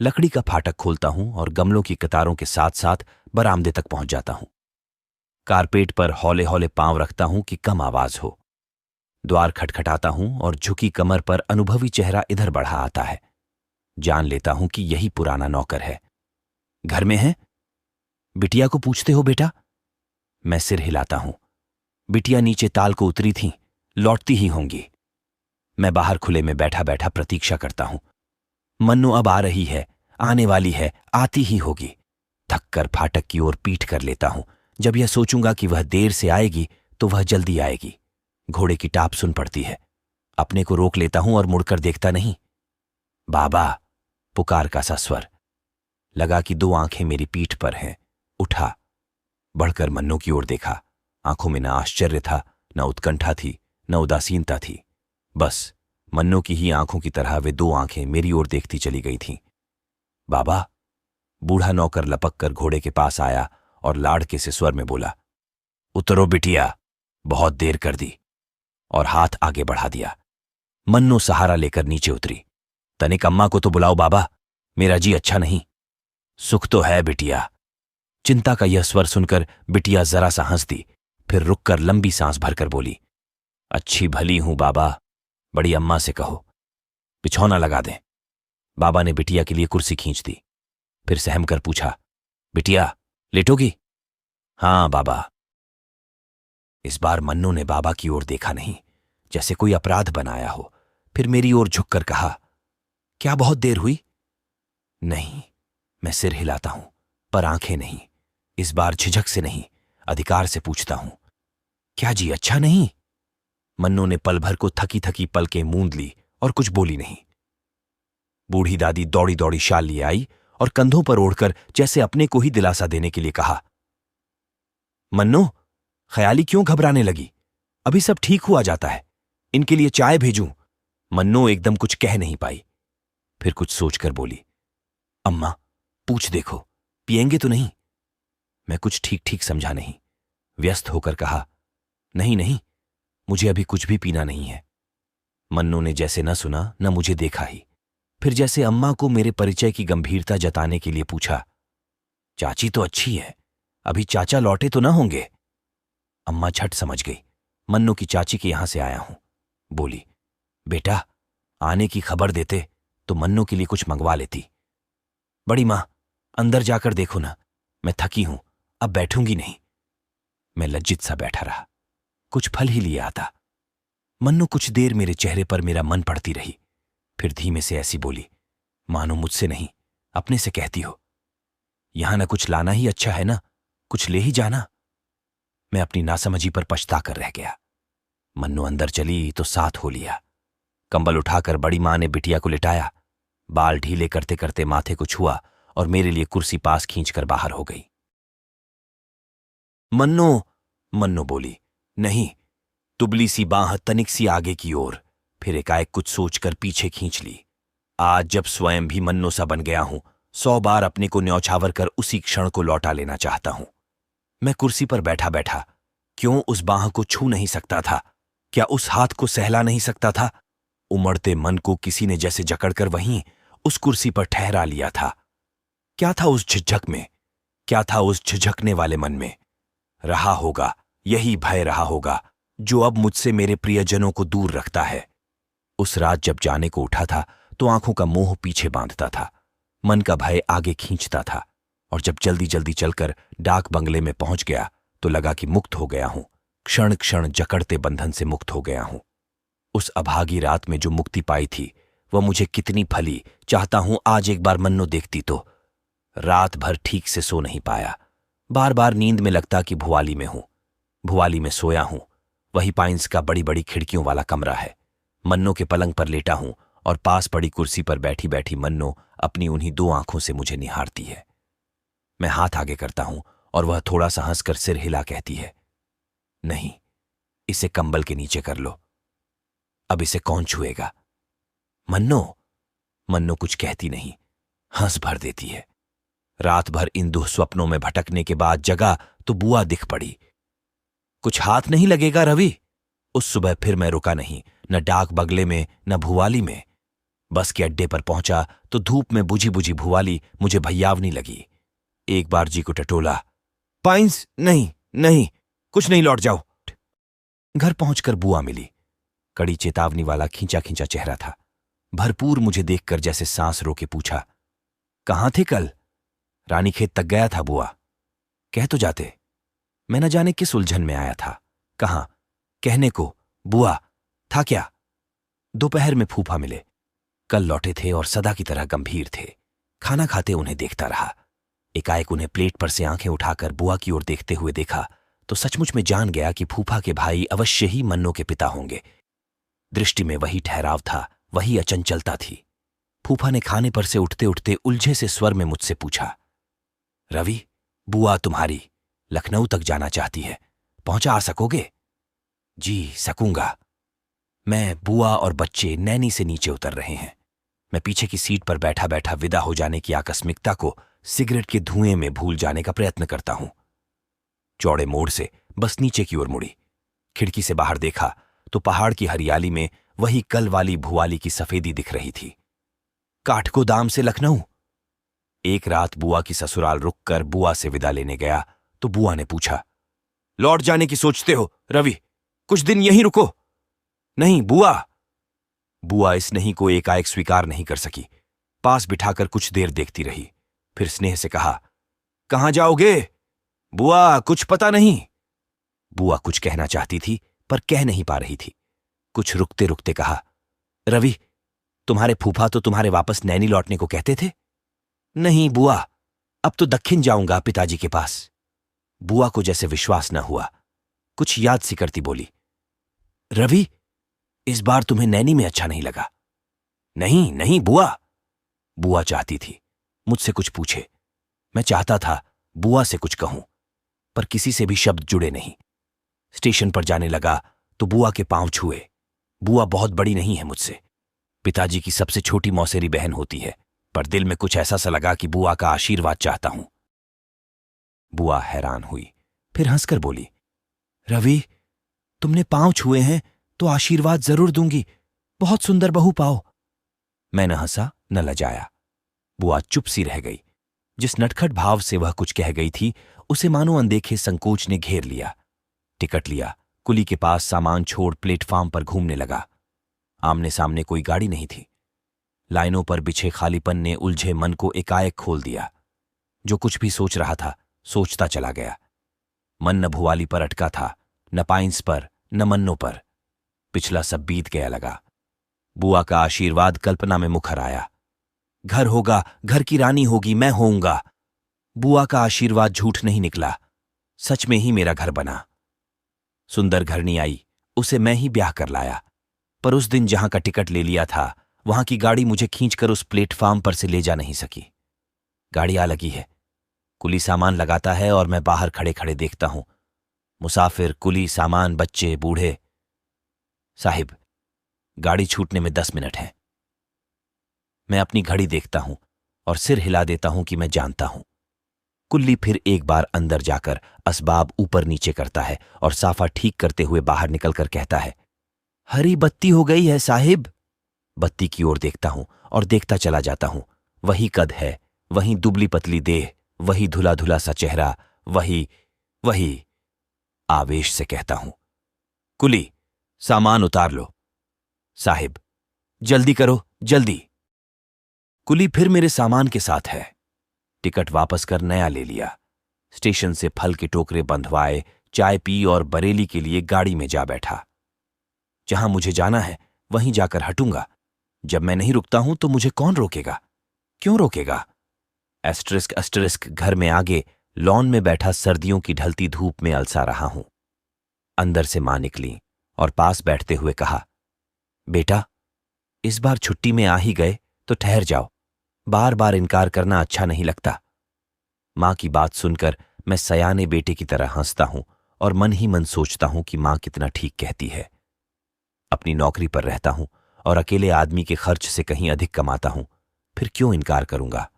लकड़ी का फाटक खोलता हूं और गमलों की कतारों के साथ साथ बरामदे तक पहुंच जाता हूं। कारपेट पर हौले हौले पांव रखता हूं कि कम आवाज हो। द्वार खटखटाता हूं और झुकी कमर पर अनुभवी चेहरा इधर बढ़ा आता है। जान लेता हूं कि यही पुराना नौकर है। घर में है? बिटिया को पूछते हो बेटा? मैं सिर हिलाता हूं। बिटिया नीचे ताल को उतरी थीं, लौटती ही होंगी। मैं बाहर खुले में बैठा बैठा प्रतीक्षा करता हूं। मन्नू अब आ रही है, आने वाली है, आती ही होगी। थक कर फाटक की ओर पीठ कर लेता हूं। जब यह सोचूंगा कि वह देर से आएगी तो वह जल्दी आएगी। घोड़े की टाप सुन पड़ती है। अपने को रोक लेता हूं और मुड़कर देखता नहीं। बाबा, पुकार का सा स्वर। लगा कि 2 आंखें मेरी पीठ पर हैं। उठा, बढ़कर मन्नू की ओर देखा। आंखों में न आश्चर्य था, न उत्कंठा थी, न उदासीनता थी। बस मन्नू की ही आंखों की तरह वे 2 आंखें मेरी ओर देखती चली गई थीं। बाबा, बूढ़ा नौकर लपक कर घोड़े के पास आया और लाड़के से स्वर में बोला, उतरो बिटिया, बहुत देर कर दी, और हाथ आगे बढ़ा दिया। मन्नू सहारा लेकर नीचे उतरी। तनिक अम्मा को तो बुलाओ बाबा, मेरा जी अच्छा नहीं। सुख तो है बिटिया। चिंता का यह स्वर सुनकर बिटिया जरा सा हंस दी, फिर रुककर लंबी सांस भरकर बोली, अच्छी भली हूं बाबा, बड़ी अम्मा से कहो बिछौना लगा दें। बाबा ने बिटिया के लिए कुर्सी खींच दी, फिर सहम कर पूछा, बिटिया लेटोगी? हां बाबा। इस बार मन्नू ने बाबा की ओर देखा नहीं, जैसे कोई अपराध बनाया हो। फिर मेरी ओर झुककर कहा, क्या बहुत देर हुई? नहीं। मैं सिर हिलाता हूं, पर आंखें नहीं। इस बार झिझक से नहीं, अधिकार से पूछता हूं, क्या जी अच्छा नहीं? मन्नू ने पल भर को थकी थकी पलकें मूंद ली और कुछ बोली नहीं। बूढ़ी दादी दौड़ी दौड़ी शाल लिए आई और कंधों पर ओढ़कर जैसे अपने को ही दिलासा देने के लिए कहा, मन्नू, ख्याली क्यों घबराने लगी? अभी सब ठीक हुआ जाता है। इनके लिए चाय भेजूं? मन्नू एकदम कुछ कह नहीं पाई, फिर कुछ सोचकर बोली, अम्मा, पूछ देखो, पिएंगे तो नहीं? मैं कुछ ठीक ठीक समझा नहीं। व्यस्त होकर कहा, नहीं नहीं, मुझे अभी कुछ भी पीना नहीं है। मन्नू ने जैसे न सुना न मुझे देखा ही, फिर जैसे अम्मा को मेरे परिचय की गंभीरता जताने के लिए पूछा, चाची तो अच्छी है, अभी चाचा लौटे तो न होंगे? अम्मा झट समझ गई, मन्नू की चाची के यहां से आया हूं। बोली, बेटा, आने की खबर देते तो मन्नू के लिए कुछ मंगवा लेती। बड़ी मां, अंदर जाकर देखो ना, मैं थकी हूं, अब बैठूंगी नहीं। मैं लज्जित सा बैठा रहा, कुछ फल ही लिए आता। मन्नू कुछ देर मेरे चेहरे पर मेरा मन पड़ती रही, फिर धीमे से ऐसी बोली, मानो मुझसे नहीं, अपने से कहती हो, यहां न कुछ लाना ही अच्छा है ना, कुछ ले ही जाना। मैं अपनी नासमझी पर पछता कर रह गया। मन्नू अंदर चली तो साथ हो लिया। कंबल उठाकर बड़ी मां ने बिटिया को लिटाया, बाल ढीले करते करते माथे को छुआ और मेरे लिए कुर्सी पास खींचकर बाहर हो गई। मन्नू, मन्नू बोली, नहीं। दुबली सी बांह तनिक सी आगे की ओर, फिर एकाएक कुछ सोचकर पीछे खींच ली। आज जब स्वयं भी मन्नू सा बन गया हूं, 100 बार अपने को न्यौछावर कर उसी क्षण को लौटा लेना चाहता हूं। मैं कुर्सी पर बैठा बैठा क्यों उस बांह को छू नहीं सकता था? क्या उस हाथ को सहला नहीं सकता था? उमड़ते मन को किसी ने जैसे जकड़कर वहीं उस कुर्सी पर ठहरा लिया था। क्या था उस झिझक में? क्या था उस झिझकने वाले मन में? रहा होगा, यही भय रहा होगा जो अब मुझसे मेरे प्रियजनों को दूर रखता है। उस रात जब जाने को उठा था तो आंखों का मोह पीछे बांधता था, मन का भय आगे खींचता था, और जब जल्दी जल्दी चलकर डाक बंगले में पहुंच गया तो लगा कि मुक्त हो गया हूं, क्षण क्षण जकड़ते बंधन से मुक्त हो गया हूं। उस अभागी रात में जो मुक्ति पाई थी वह मुझे कितनी फली, चाहता हूं आज एक बार मन्नू देखती तो। रात भर ठीक से सो नहीं पाया, बार बार नींद में लगता कि भुवाली में हूं। भुवाली में सोया हूं, वही पाइन्स का बड़ी बड़ी खिड़कियों वाला कमरा है। मन्नू के पलंग पर लेटा हूं और पास पड़ी कुर्सी पर बैठी बैठी मन्नू अपनी उन्हीं 2 आंखों से मुझे निहारती है। मैं हाथ आगे करता हूं और वह थोड़ा सा हंसकर सिर हिला कहती है, नहीं, इसे कंबल के नीचे कर लो, अब इसे कौन छुएगा? मन्नू, मन्नू कुछ कहती नहीं, हंस भर देती है। रात भर इन दुःस्वप्नों में भटकने के बाद जगा तो बुआ दिख पड़ी। कुछ हाथ नहीं लगेगा रवि? उस सुबह फिर मैं रुका नहीं, न डाक बंगले में न भुवाली में। बस के अड्डे पर पहुंचा तो धूप में बुझी बुझी भुवाली मुझे भैयावनी लगी। एक बार जी को टटोला, पाइंस नहीं नहीं, कुछ नहीं, लौट जाओ। घर पहुंचकर बुआ मिली। कड़ी चेतावनी वाला खींचा खींचा चेहरा था। भरपूर मुझे देखकर जैसे सांस रोके पूछा, कहाँ थे कल? रानीखेत तक गया था बुआ। कह तो जाते। मैं न जाने किस उलझन में आया था। कहाँ कहने को बुआ, था क्या? दोपहर में फूफा मिले। कल लौटे थे और सदा की तरह गंभीर थे। खाना खाते उन्हें देखता रहा। एकाएक उन्हें प्लेट पर से आंखें उठाकर बुआ की ओर देखते हुए देखा तो सचमुच में जान गया कि फूफा के भाई अवश्य ही मन्नो के पिता होंगे। दृष्टि में वही ठहराव था, वही अचंचलता थी। फूफा ने खाने पर से उठते उठते उलझे से स्वर में मुझसे पूछा, रवि, बुआ तुम्हारी लखनऊ तक जाना चाहती है, पहुंचा आ सकोगे? जी सकूंगा। मैं, बुआ और बच्चे नैनी से नीचे उतर रहे हैं। मैं पीछे की सीट पर बैठा बैठा विदा हो जाने की आकस्मिकता को सिगरेट के धुएं में भूल जाने का प्रयत्न करता हूं। चौड़े मोड़ से बस नीचे की ओर मुड़ी। खिड़की से बाहर देखा तो पहाड़ की हरियाली में वही कल वाली भुवाली की सफेदी दिख रही थी। काठगोदाम से लखनऊ। एक रात बुआ की ससुराल रुककर बुआ से विदा लेने गया तो बुआ ने पूछा, लौट जाने की सोचते हो रवि? कुछ दिन यहीं रुको। नहीं बुआ। बुआ इस नहीं को एकाएक स्वीकार नहीं कर सकी। पास बिठाकर कुछ देर देखती रही, फिर स्नेह से कहा, कहां जाओगे? बुआ कुछ पता नहीं। बुआ कुछ कहना चाहती थी पर कह नहीं पा रही थी। कुछ रुकते रुकते कहा, रवि, तुम्हारे फूफा तो तुम्हारे वापस नैनी लौटने को कहते थे। नहीं बुआ, अब तो दक्षिण जाऊंगा पिताजी के पास। बुआ को जैसे विश्वास न हुआ। कुछ याद सी करती बोली, रवि, इस बार तुम्हें नैनी में अच्छा नहीं लगा? नहीं नहीं बुआ। बुआ चाहती थी मुझसे कुछ पूछे। मैं चाहता था बुआ से कुछ कहूं, पर किसी से भी शब्द जुड़े नहीं। स्टेशन पर जाने लगा तो बुआ के पांव छुए। बुआ बहुत बड़ी नहीं है मुझसे, पिताजी की सबसे छोटी मौसेरी बहन होती है, पर दिल में कुछ ऐसा सा लगा कि बुआ का आशीर्वाद चाहता हूं। बुआ हैरान हुई, फिर हंसकर बोली, रवि, तुमने पांव छुए हैं तो आशीर्वाद जरूर दूंगी। बहुत सुंदर बहू पाओ। मैं न हंसा न लजाया। बुआ चुप सी रह गई। जिस नटखट भाव से वह कुछ कह गई थी उसे मानो अनदेखे संकोच ने घेर लिया। टिकट लिया, कुली के पास सामान छोड़ प्लेटफार्म पर घूमने लगा। आमने सामने कोई गाड़ी नहीं थी। लाइनों पर बिछे खालीपन ने उलझे मन को एकाएक खोल दिया। जो कुछ भी सोच रहा था सोचता चला गया। मन न भुवाली पर अटका था, न पाइंस पर, न मन्नों पर। पिछला सब बीत गया लगा। बुआ का आशीर्वाद कल्पना में मुखर आया। घर होगा, घर की रानी होगी, मैं होऊंगा। बुआ का आशीर्वाद झूठ नहीं निकला, सच में ही मेरा घर बना। सुंदर घरनी आई, उसे मैं ही ब्याह कर लाया। पर उस दिन जहां का टिकट ले लिया था वहां की गाड़ी मुझे खींचकर उस प्लेटफार्म पर से ले जा नहीं सकी। गाड़ी आ लगी है। कुली सामान लगाता है और मैं बाहर खड़े खड़े देखता हूं। मुसाफिर, कुली, सामान, बच्चे, बूढ़े। साहिब, गाड़ी छूटने में 10 मिनट हैं। मैं अपनी घड़ी देखता हूं और सिर हिला देता हूं कि मैं जानता हूं। कुल्ली फिर एक बार अंदर जाकर असबाब ऊपर नीचे करता है और साफा ठीक करते हुए बाहर निकलकर कहता है, हरी बत्ती हो गई है साहिब। बत्ती की ओर देखता हूं और देखता चला जाता हूं। वही कद है, वही दुबली पतली देह, वही धुला धुला सा चेहरा, वही। आवेश से कहता हूं, कुली, सामान उतार लो। साहिब, जल्दी करो, जल्दी। कुली फिर मेरे सामान के साथ है। टिकट वापस कर नया ले लिया। स्टेशन से फल के टोकरे बंधवाए, चाय पी और बरेली के लिए गाड़ी में जा बैठा। जहां मुझे जाना है वहीं जाकर हटूंगा। जब मैं नहीं रुकता हूं तो मुझे कौन रोकेगा? क्यों रोकेगा? एस्टरिस्क एस्टरिस्क घर में आगे लॉन में बैठा सर्दियों की ढलती धूप में अलसा रहा हूं। अंदर से मां निकली और पास बैठते हुए कहा, बेटा, इस बार छुट्टी में आ ही गए तो ठहर जाओ। बार बार इनकार करना अच्छा नहीं लगता। मां की बात सुनकर मैं सयाने बेटे की तरह हंसता हूं और मन ही मन सोचता हूं कि मां कितना ठीक कहती है। अपनी नौकरी पर रहता हूं और अकेले आदमी के खर्च से कहीं अधिक कमाता हूं, फिर क्यों इनकार करूंगा?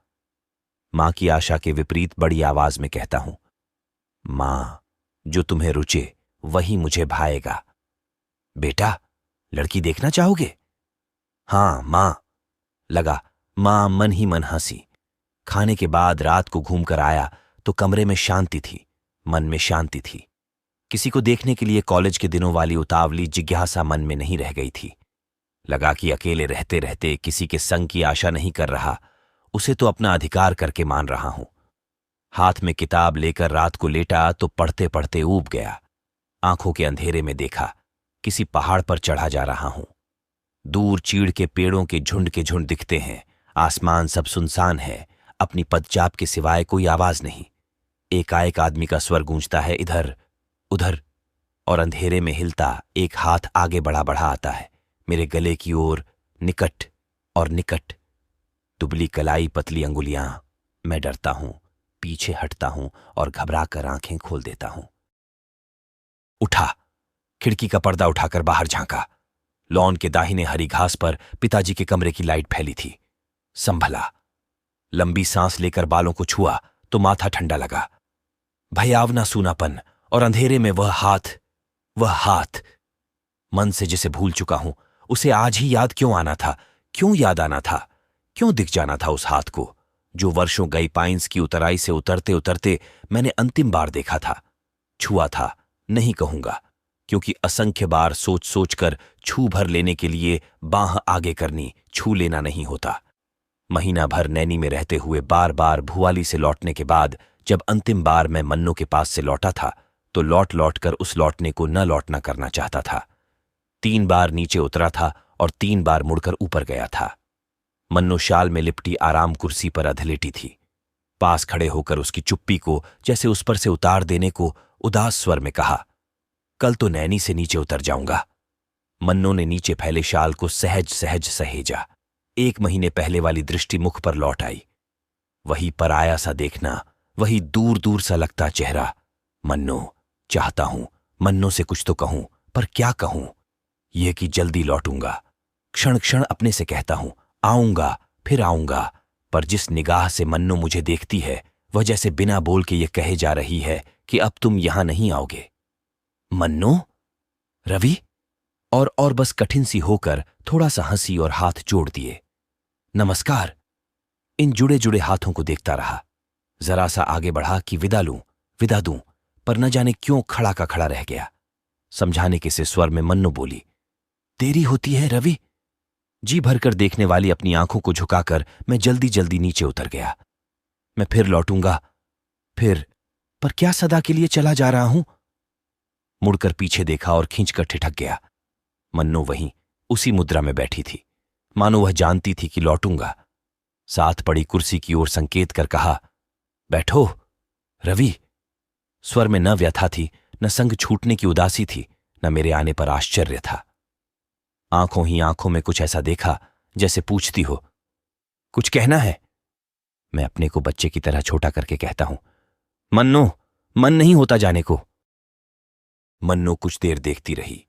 मां की आशा के विपरीत बड़ी आवाज में कहता हूं, मां, जो तुम्हें रुचे वही मुझे भाएगा। बेटा, लड़की देखना चाहोगे? हाँ मां। लगा। मां मन ही मन हंसी। खाने के बाद रात को घूमकर आया तो कमरे में शांति थी, मन में शांति थी। किसी को देखने के लिए कॉलेज के दिनों वाली उतावली जिज्ञासा मन में नहीं रह गई थी। लगा कि अकेले रहते रहते किसी के संग की आशा नहीं कर रहा, उसे तो अपना अधिकार करके मान रहा हूं। हाथ में किताब लेकर रात को लेटा तो पढ़ते पढ़ते ऊब गया। आंखों के अंधेरे में देखा किसी पहाड़ पर चढ़ा जा रहा हूं। दूर चीड़ के पेड़ों के झुंड दिखते हैं। आसमान सब सुनसान है, अपनी पदचाप के सिवाय कोई आवाज नहीं। एकाएक आदमी का स्वर गूंजता है, इधर उधर, और अंधेरे में हिलता एक हाथ आगे बढ़ा बढ़ा आता है मेरे गले की ओर, निकट और निकट। दुबली कलाई, पतली अंगुलियां। मैं डरता हूं, पीछे हटता हूं और घबरा कर आंखें खोल देता हूं। उठा, खिड़की का पर्दा उठाकर बाहर झांका। लॉन के दाहिने हरी घास पर पिताजी के कमरे की लाइट फैली थी। संभला, लंबी सांस लेकर बालों को छुआ तो माथा ठंडा लगा। भयावना सूनापन और अंधेरे में वह हाथ, मन से जिसे भूल चुका हूं, उसे आज ही याद क्यों आना था? क्यों याद आना था? क्यों दिख जाना था उस हाथ को, जो वर्षों गई पाइन्स की उतराई से उतरते उतरते मैंने अंतिम बार देखा था, छुआ था? नहीं कहूंगा, क्योंकि असंख्य बार सोच सोच कर छू भर लेने के लिए बांह आगे करनी, छू लेना नहीं होता। महीना भर नैनी में रहते हुए बार बार भुवाली से लौटने के बाद जब अंतिम बार मैं मन्नू के पास से लौटा था तो लौट लौट कर उस लौटने को न लौटना करना चाहता था। 3 बार नीचे उतरा था और 3 बार मुड़कर ऊपर गया था। मन्नू शाल में लिपटी आराम कुर्सी पर अधलेटी थी। पास खड़े होकर उसकी चुप्पी को जैसे उस पर से उतार देने को उदास स्वर में कहा, कल तो नैनी से नीचे उतर जाऊंगा। मन्नू ने नीचे फैले शाल को सहज सहज सहेजा। 1 महीने पहले वाली दृष्टि मुख पर लौट आई। वही पराया सा देखना, वही दूर दूर सा लगता चेहरा। मन्नू, चाहता हूं मन्नू से कुछ तो कहूं, पर क्या कहूं? यह कि जल्दी लौटूंगा। क्षण क्षण अपने से कहता हूं, आऊंगा, फिर आऊंगा, पर जिस निगाह से मन्नू मुझे देखती है वह जैसे बिना बोल के ये कहे जा रही है कि अब तुम यहां नहीं आओगे। मन्नू, रवि, और बस कठिन सी होकर थोड़ा सा हंसी और हाथ जोड़ दिए। नमस्कार। इन जुड़े जुड़े हाथों को देखता रहा। जरा सा आगे बढ़ा कि विदा दूं, पर न जाने क्यों खड़ा का खड़ा रह गया। समझाने के से स्वर में मन्नू बोली, देरी होती है रवि। जी भरकर देखने वाली अपनी आंखों को झुकाकर मैं जल्दी जल्दी नीचे उतर गया। मैं फिर लौटूंगा, पर क्या सदा के लिए चला जा रहा हूं? मुड़कर पीछे देखा और खींचकर ठिठक गया। मन्नू वहीं उसी मुद्रा में बैठी थी, मानो वह जानती थी कि लौटूंगा। साथ पड़ी कुर्सी की ओर संकेत कर कहा, बैठो रवि। स्वर में न व्यथा थी, न संग छूटने की उदासी थी, न मेरे आने पर आश्चर्य था। आंखों ही आंखों में कुछ ऐसा देखा जैसे पूछती हो, कुछ कहना है? मैं अपने को बच्चे की तरह छोटा करके कहता हूं, मन्नू, मन नहीं होता जाने को। मन्नू कुछ देर देखती रही।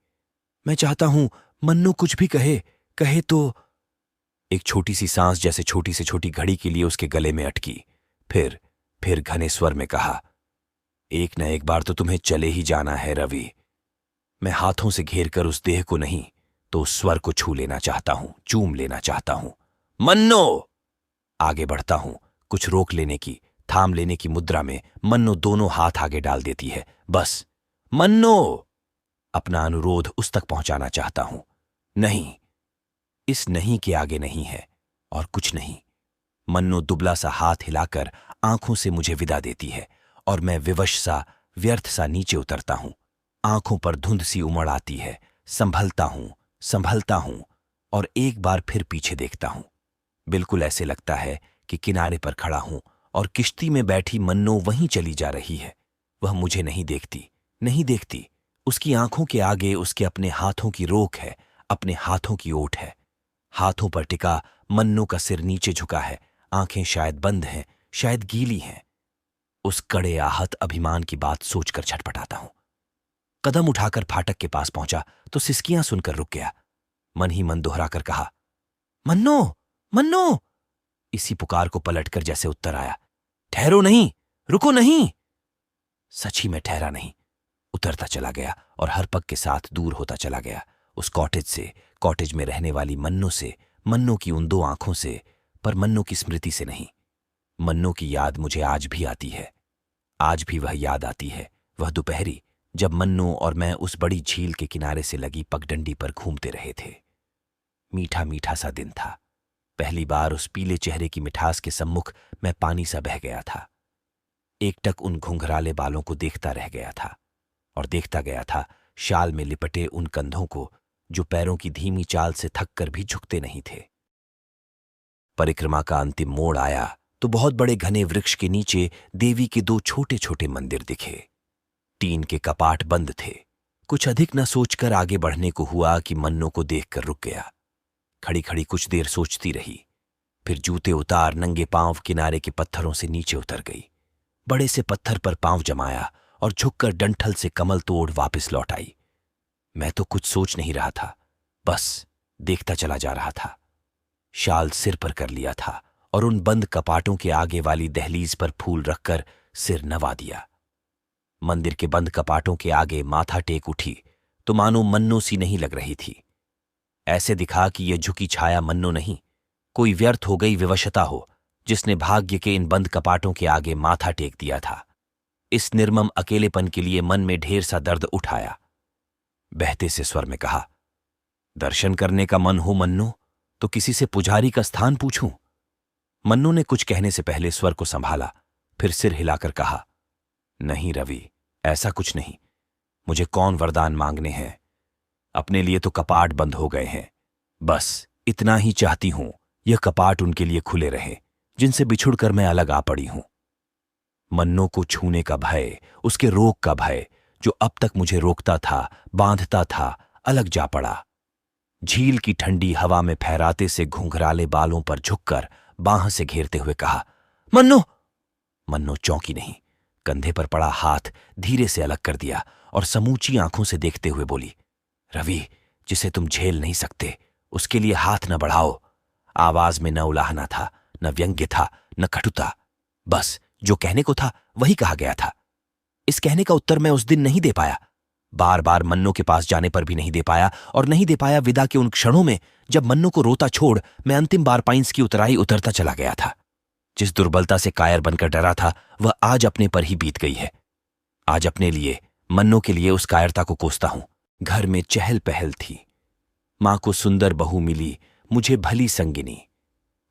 मैं चाहता हूं मन्नू कुछ भी कहे तो। एक छोटी सी सांस जैसे छोटी से छोटी घड़ी के लिए उसके गले में अटकी। फिर घने स्वर में कहा, एक न एक बार तो तुम्हें चले ही जाना है रवि। मैं हाथों से घेर कर उस देह को नहीं तो उस स्वर को छू लेना चाहता हूं, चूम लेना चाहता हूं। मन्नू! आगे बढ़ता हूं, कुछ रोक लेने की, थाम लेने की मुद्रा में मन्नू दोनों हाथ आगे डाल देती है। बस मन्नू! अपना अनुरोध उस तक पहुंचाना चाहता हूं। नहीं, इस नहीं के आगे नहीं है और कुछ नहीं। मन्नू दुबला सा हाथ हिलाकर आंखों से मुझे विदा देती है और मैं विवश सा, व्यर्थ सा नीचे उतरता हूं। आंखों पर धुंध सी उमड़ आती है। संभलता हूं और एक बार फिर पीछे देखता हूं। बिल्कुल ऐसे लगता है कि किनारे पर खड़ा हूं और किश्ती में बैठी मन्नू वहीं चली जा रही है। वह मुझे नहीं देखती। उसकी आंखों के आगे उसके अपने हाथों की रोक है, अपने हाथों की ओट है। हाथों पर टिका मन्नू का सिर नीचे झुका है, आंखें शायद बंद हैं, शायद गीली हैं। उस कड़े आहत अभिमान की बात सोचकर छटपटाता हूं। कदम उठाकर फाटक के पास पहुंचा तो सिसकियां सुनकर रुक गया। मन ही मन दोहराकर कहा, मन्नू! इसी पुकार को पलटकर जैसे उत्तर आया, ठहरो नहीं, रुको नहीं। सच ही मैं ठहरा नहीं, उतरता चला गया और हर पग के साथ दूर होता चला गया। उस कॉटेज से, कॉटेज में रहने वाली मन्नो से, मन्नो की उन 2 आंखों से, पर मन्नो की स्मृति से नहीं। मन्नो की याद मुझे आज भी आती है। आज भी वह याद आती है, वह दोपहरी जब मन्नो और मैं उस बड़ी झील के किनारे से लगी पगडंडी पर घूमते रहे थे। मीठा मीठा सा दिन था। पहली बार उस पीले चेहरे की मिठास के सम्मुख मैं पानी सा बह गया था। एकटक उन घुंघराले बालों को देखता रह गया था और देखता गया था शाल में लिपटे उन कंधों को जो पैरों की धीमी चाल से थक कर भी झुकते नहीं थे। परिक्रमा का अंतिम मोड़ आया तो बहुत बड़े घने वृक्ष के नीचे देवी के 2 छोटे छोटे मंदिर दिखे। टीन के कपाट बंद थे। कुछ अधिक न सोचकर आगे बढ़ने को हुआ कि मन्नो को देखकर रुक गया। खड़ी खड़ी कुछ देर सोचती रही, फिर जूते उतार नंगे पांव किनारे के पत्थरों से नीचे उतर गई। बड़े से पत्थर पर पांव जमाया और झुककर डंठल से कमल तोड़ वापस लौट आई। मैं तो कुछ सोच नहीं रहा था, बस देखता चला जा रहा था। शाल सिर पर कर लिया था और उन बंद कपाटों के आगे वाली दहलीज पर फूल रखकर सिर नवा दिया। मंदिर के बंद कपाटों के आगे माथा टेक उठी तो मानो मन्नो सी नहीं लग रही थी। ऐसे दिखा कि यह झुकी छाया मन्नो नहीं, कोई व्यर्थ हो गई विवशता हो जिसने भाग्य के इन बंद कपाटों के आगे माथा टेक दिया था। इस निर्मम अकेलेपन के लिए मन में ढेर सा दर्द उठाया। बहते से स्वर में कहा, दर्शन करने का मन हो मन्नो तो किसी से पुजारी का स्थान पूछूं। मन्नो ने कुछ कहने से पहले स्वर को संभाला, फिर सिर हिलाकर कहा, नहीं रवि, ऐसा कुछ नहीं। मुझे कौन वरदान मांगने हैं? अपने लिए तो कपाट बंद हो गए हैं। बस इतना ही चाहती हूं, यह कपाट उनके लिए खुले रहे जिनसे बिछुड़कर मैं अलग आ पड़ी हूं। मन्नो को छूने का भय, उसके रोग का भय जो अब तक मुझे रोकता था, बांधता था, अलग जा पड़ा। झील की ठंडी हवा में फहराते से घुंघराले बालों पर झुककर बांह से घेरते हुए कहा, मन्नो। मन्नो चौंकी नहीं, कंधे पर पड़ा हाथ धीरे से अलग कर दिया और समूची आंखों से देखते हुए बोली, रवि, जिसे तुम झेल नहीं सकते उसके लिए हाथ न बढ़ाओ। आवाज में न उलाहना था, न व्यंग्य था, न कटुता। बस जो कहने को था वही कहा गया था। इस कहने का उत्तर मैं उस दिन नहीं दे पाया, बार बार मन्नो के पास जाने पर भी नहीं दे पाया, और नहीं दे पाया विदा के उन क्षणों में जब मन्नो को रोता छोड़ मैं अंतिम बार पाइंस की उतराई उतरता चला गया था। जिस दुर्बलता से कायर बनकर डरा था वह आज अपने पर ही बीत गई है। आज अपने लिए, मन्नो के लिए उस कायरता को कोसता हूं। घर में चहल पहल थी। मां को सुंदर बहू मिली, मुझे भली संगिनी।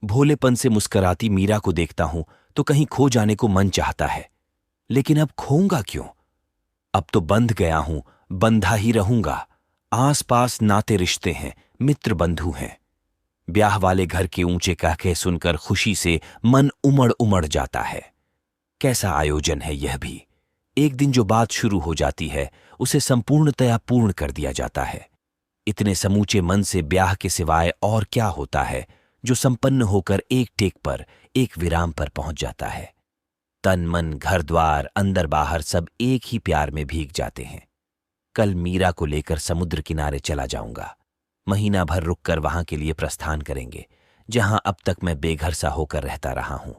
भोलेपन से मुस्कराती मीरा को देखता हूं तो कहीं खो जाने को मन चाहता है, लेकिन अब खोऊंगा क्यों? अब तो बंध गया हूं, बंधा ही रहूंगा। आस पास नाते रिश्ते हैं, मित्र बंधु हैं। ब्याह वाले घर के ऊंचे कहके सुनकर खुशी से मन उमड़ उमड़ जाता है। कैसा आयोजन है यह भी! एक दिन जो बात शुरू हो जाती है उसे संपूर्णतया पूर्ण कर दिया जाता है। इतने समूचे मन से ब्याह के सिवाय और क्या होता है जो संपन्न होकर एक टेक पर, एक विराम पर पहुंच जाता है। तन मन, घर द्वार, अंदर बाहर सब एक ही प्यार में भीग जाते हैं। कल मीरा को लेकर समुद्र किनारे चला जाऊंगा। महीना भर रुककर वहां के लिए प्रस्थान करेंगे जहां अब तक मैं बेघर सा होकर रहता रहा हूं।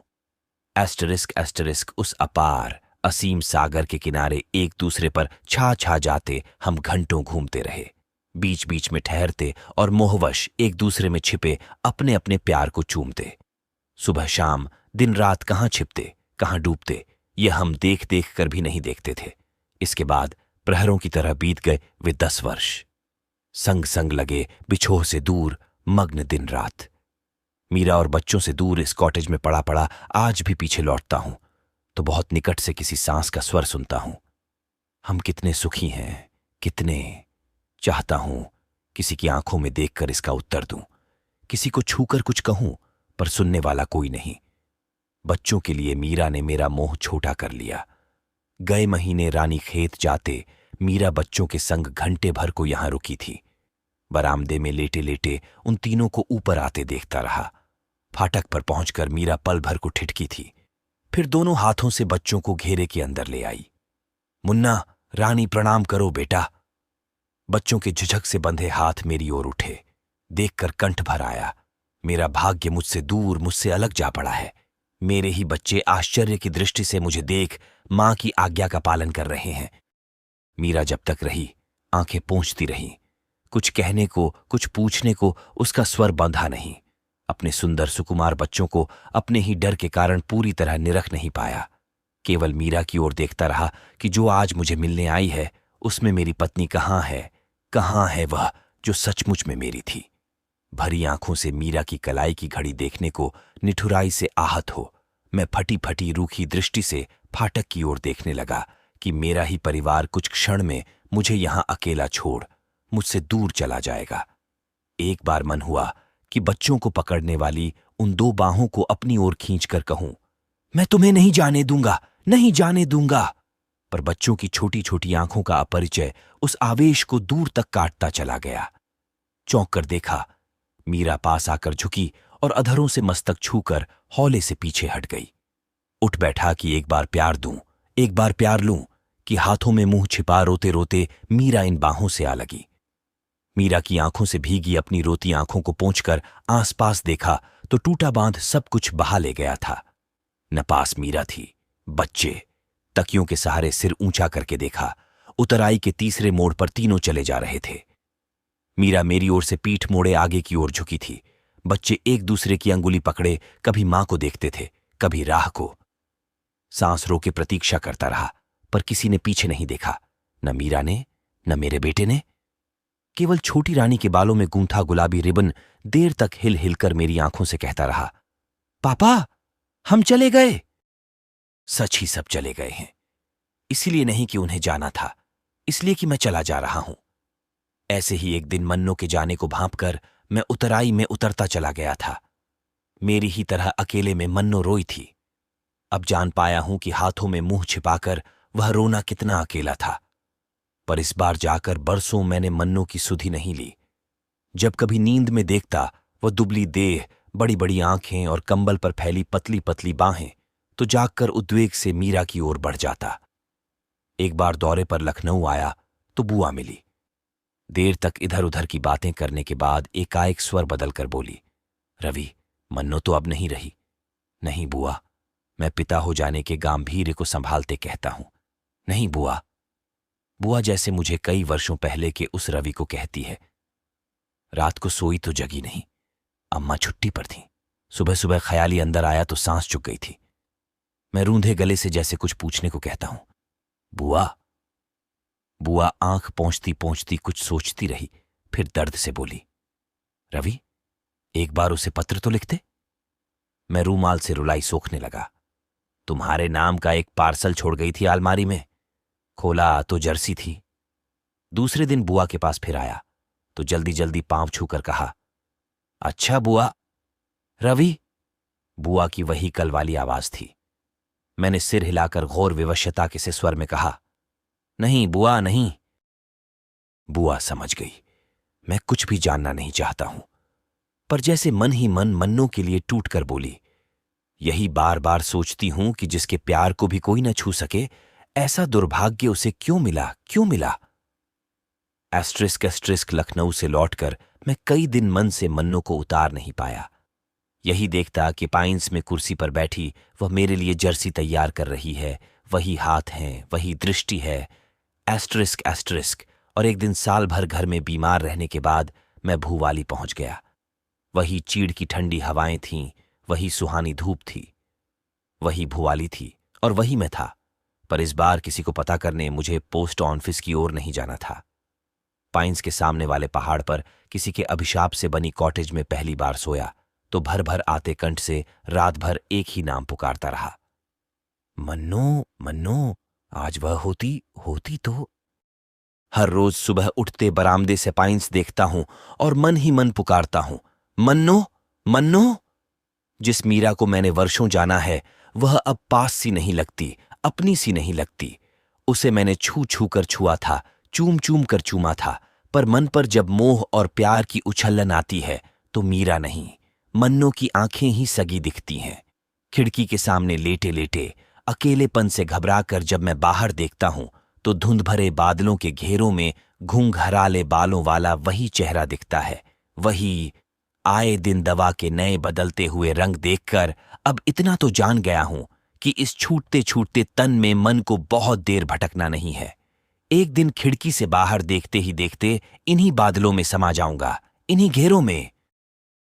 एस्टरिस्क एस्टरिस्क उस अपार असीम सागर के किनारे एक दूसरे पर छा छा जाते हम घंटों घूमते रहे, बीच बीच में ठहरते और मोहवश एक दूसरे में छिपे अपने अपने प्यार को चूमते। सुबह शाम, दिन रात कहाँ छिपते, कहाँ डूबते, यह हम देख देख कर भी नहीं देखते थे। इसके बाद प्रहरों की तरह बीत गए वे 10 वर्ष। संग संग लगे, बिछोह से दूर, मग्न दिन रात। मीरा और बच्चों से दूर इस कॉटेज में पड़ा पड़ा आज भी पीछे लौटता हूं तो बहुत निकट से किसी सांस का स्वर सुनता हूं। हम कितने सुखी हैं, कितने! चाहता हूं किसी की आंखों में देखकर इसका उत्तर दूं, किसी को छूकर कुछ कहूं, पर सुनने वाला कोई नहीं। बच्चों के लिए मीरा ने मेरा मोह छोटा कर लिया। गए महीने रानी खेत जाते मीरा बच्चों के संग घंटे भर को यहां रुकी थी। बरामदे में लेटे लेटे उन तीनों को ऊपर आते देखता रहा। फाटक पर पहुंचकर मीरा पल भर को ठिठकी थी, फिर दोनों हाथों से बच्चों को घेरे के अंदर ले आई। मुन्ना, रानी प्रणाम करो बेटा। बच्चों के झिझक से बंधे हाथ मेरी ओर उठे। देखकर कंठ भर आया। मेरा भाग्य मुझसे दूर, मुझसे अलग जा पड़ा है। मेरे ही बच्चे आश्चर्य की दृष्टि से मुझे देख मां की आज्ञा का पालन कर रहे हैं। मीरा जब तक रही आंखें पोंछती रही, कुछ कहने को, कुछ पूछने को उसका स्वर बंधा नहीं। अपने सुंदर सुकुमार बच्चों को अपने ही डर के कारण पूरी तरह निरख नहीं पाया। केवल मीरा की ओर देखता रहा कि जो आज मुझे मिलने आई है उसमें मेरी पत्नी कहाँ है वह जो सचमुच में मेरी थी। भरी आंखों से मीरा की कलाई की घड़ी देखने को निठुराई से आहत हो मैं फटी फटी रूखी दृष्टि से फाटक की ओर देखने लगा कि मेरा ही परिवार कुछ क्षण में मुझे यहां अकेला छोड़ मुझसे दूर चला जाएगा। एक बार मन हुआ कि बच्चों को पकड़ने वाली उन दो बाहों को अपनी ओर खींचकर कहूं, मैं तुम्हें नहीं जाने दूंगा, नहीं जाने दूंगा। पर बच्चों की छोटी छोटी आंखों का अपरिचय उस आवेश को दूर तक काटता चला गया। चौंक कर देखा, मीरा पास आकर झुकी और अधरों से मस्तक छूकर हौले से पीछे हट गई। उठ बैठा कि एक बार प्यार दूं, एक बार प्यार लूं, कि हाथों में मुंह छिपा रोते रोते मीरा इन बाहों से आ लगी। मीरा की आंखों से भीगी अपनी रोती आंखों को पोंछकर आसपास देखा तो टूटा बांध सब कुछ बहा ले गया था। न पास मीरा थी, बच्चे। तकियों के सहारे सिर ऊंचा करके देखा, उतराई के तीसरे मोड़ पर तीनों चले जा रहे थे। मीरा मेरी ओर से पीठ मोड़े आगे की ओर झुकी थी। बच्चे एक दूसरे की अंगुली पकड़े कभी मां को देखते थे, कभी राह को। सांस रोके प्रतीक्षा करता रहा, पर किसी ने पीछे नहीं देखा, न मीरा ने, न मेरे बेटे ने। केवल छोटी रानी के बालों में गूंथा गुलाबी रिबन देर तक हिल हिलकर मेरी आंखों से कहता रहा, पापा, हम चले गए। सच ही सब चले गए हैं। इसलिए नहीं कि उन्हें जाना था, इसलिए कि मैं चला जा रहा हूं। ऐसे ही एक दिन मन्नो के जाने को भांपकर मैं उतराई में उतरता चला गया था। मेरी ही तरह अकेले में मन्नो रोई थी। अब जान पाया हूं कि हाथों में मुंह छिपाकर वह रोना कितना अकेला था। पर इस बार जाकर बरसों मैंने मन्नो की सुधि नहीं ली। जब कभी नींद में देखता वह दुबली देह, बड़ी बड़ी आंखें और कंबल पर फैली पतली पतली बाहें, तो जागकर उद्वेग से मीरा की ओर बढ़ जाता। एक बार दौरे पर लखनऊ आया तो बुआ मिली। देर तक इधर उधर की बातें करने के बाद एकाएक स्वर बदलकर बोली, रवि, मन्नो तो अब नहीं रही। नहीं बुआ, मैं पिता हो जाने के गांभीर्य को संभालते कहता हूं। नहीं बुआ। बुआ जैसे मुझे कई वर्षों पहले के उस रवि को कहती है। रात को सोई तो जगी नहीं। अम्मा छुट्टी पर थी। सुबह सुबह ख्याली अंदर आया तो सांस चुक गई थी। मैं रूंधे गले से जैसे कुछ पूछने को कहता हूं। बुआ। बुआ आंख पोंछती पोंछती कुछ सोचती रही, फिर दर्द से बोली, रवि, एक बार उसे पत्र तो लिखते। मैं रूमाल से रुलाई सोखने लगा। तुम्हारे नाम का एक पार्सल छोड़ गई थी अलमारी में। खोला तो जर्सी थी। दूसरे दिन बुआ के पास फिर आया तो जल्दी जल्दी पांव छूकर कहा, अच्छा बुआ। रवि। बुआ की वही कल वाली आवाज थी। मैंने सिर हिलाकर गौर विवशता के से स्वर में कहा, नहीं बुआ, नहीं। बुआ समझ गई मैं कुछ भी जानना नहीं चाहता हूं, पर जैसे मन ही मन मन्नों के लिए टूट कर बोली, यही बार बार सोचती हूं कि जिसके प्यार को भी कोई न छू सके, ऐसा दुर्भाग्य उसे क्यों मिला, क्यों मिला। एस्ट्रिस्क लखनऊ से लौटकर मैं कई दिन मन से मन्नों को उतार नहीं पाया। यही देखता कि पाइंस में कुर्सी पर बैठी वह मेरे लिए जर्सी तैयार कर रही है, वही हाथ हैं, वही दृष्टि है, एस्ट्रिस्क। और एक दिन साल भर घर में बीमार रहने के बाद मैं भूवाली पहुंच गया। वही चीड़ की ठंडी हवाएं थीं, वही सुहानी धूप थी, वही भूवाली थी और वही मैं था। पर इस बार किसी को पता करने मुझे पोस्ट ऑफिस की ओर नहीं जाना था। पाइंस के सामने वाले पहाड़ पर किसी के अभिशाप से बनी कॉटेज में पहली बार सोया तो भर भर आते कंठ से रात भर एक ही नाम पुकारता रहा, मन्नो, मन्नो। आज वह होती तो। हर रोज सुबह उठते बरामदे से पाइंस देखता हूं और मन ही मन पुकारता हूं, मन्नो, मन्नो। जिस मीरा को मैंने वर्षों जाना है वह अब पास सी नहीं लगती, अपनी सी नहीं लगती। उसे मैंने छू छू कर छुआ था, चूम चूम कर चूमा था, पर मन पर जब मोह और प्यार की उछलन आती है तो मीरा नहीं, मन्नो की आंखें ही सगी दिखती हैं। खिड़की के सामने लेटे लेटे अकेलेपन से घबराकर जब मैं बाहर देखता हूं तो धुंध भरे बादलों के घेरों में घूंघराले बालों वाला वही चेहरा दिखता है। वही आए दिन दवा के नए बदलते हुए रंग देखकर अब इतना तो जान गया हूं कि इस छूटते छूटते तन में मन को बहुत देर भटकना नहीं है। एक दिन खिड़की से बाहर देखते ही देखते इन्हीं बादलों में समा जाऊंगा, इन्हीं घेरों में।